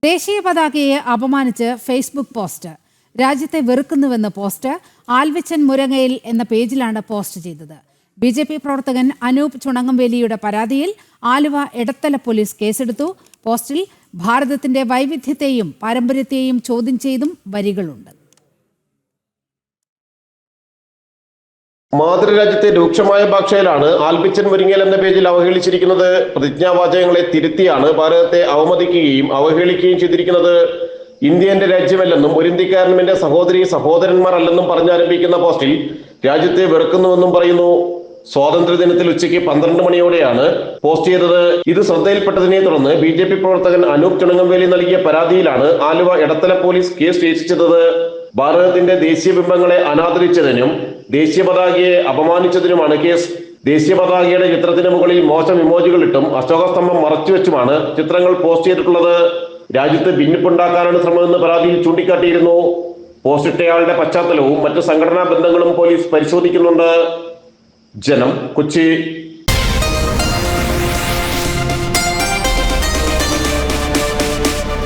ദേശീയ പതാകയെ അപമാനിച്ച് Facebook post. രാജ്യത്തെ വെറുക്കുന്നുവെന്ന് post. ആൽവിച്ചൻ മുരങ്ങയിൽ എന്ന പേജിലാണ് പോസ്റ്റ് ചെയ്തത്. BJP പ്രവർത്തകൻ അനൂപ് ചുണങ്ങംവേലിയുടെ പരാതിയിൽ ആലുവ എടത്തല പോലീസ് കേസെടുത്തു. പോസ്റ്റിൽ ഭാരതത്തിന്റെ വൈവിധ്യത്തെയും പാരമ്പര്യത്തെയും ചോദ്യം ചെയ്തും വരികളുണ്ട്. മാതൃരാജ്യത്തെ രൂക്ഷമായ ഭാഷയിലാണ് ആൽബിച്ചൻ മുരിങ്ങൽ എന്ന പേജിൽ അവഹേളിച്ചിരിക്കുന്നത്. പ്രതിജ്ഞാവാചകങ്ങളെ തിരുത്തിയാണ് ഭാരതത്തെ അവമതിക്കുകയും അവഹേളിക്കുകയും ചെയ്തിരിക്കുന്നത്. ഇന്ത്യ എന്റെ രാജ്യമല്ലെന്നും ഒരു ഇന്ത്യക്കാരനും എന്റെ സഹോദരി സഹോദരന്മാർ അല്ലെന്നും പറഞ്ഞാരംഭിക്കുന്ന പോസ്റ്റിൽ രാജ്യത്തെ വെറുക്കുന്നുവെന്നും പറയുന്നു. സ്വാതന്ത്ര്യദിനത്തിൽ ഉച്ചയ്ക്ക് 12 മണിയോടെയാണ് പോസ്റ്റ് ചെയ്തത്. ഇത് ശ്രദ്ധയിൽപ്പെട്ടതിനെ തുടർന്ന് BJP പ്രവർത്തകൻ അനൂപ് ചുണങ്ങംവേലി നൽകിയ പരാതിയിലാണ് Aluva Edathala police case register ചെയ്തത്. ഭാരതത്തിന്റെ ദേശീയ ബിംബങ്ങളെ അനാദരിച്ചതിനും ദേശീയ പതാകയെ അപമാനിച്ചതിനുമാണ് കേസ്. ദേശീയ പതാകയുടെ ചിത്രത്തിന് മുകളിൽ മോശം ഇമോജികൾ ഇട്ടും അശോകസ്തംഭം മറച്ചുവെച്ചുമാണ് ചിത്രങ്ങൾ പോസ്റ്റ് ചെയ്തിട്ടുള്ളത്. രാജ്യത്ത് ഭിന്നിപ്പുണ്ടാക്കാനാണ് ശ്രമമെന്ന് പരാതിയിൽ ചൂണ്ടിക്കാട്ടിയിരുന്നു. പോസ്റ്റ് ഇട്ടയാളുടെ പശ്ചാത്തലവും മറ്റു സംഘടനാ ബന്ധങ്ങളും പോലീസ് പരിശോധിക്കുന്നുണ്ട്. ജനം, കൊച്ചി.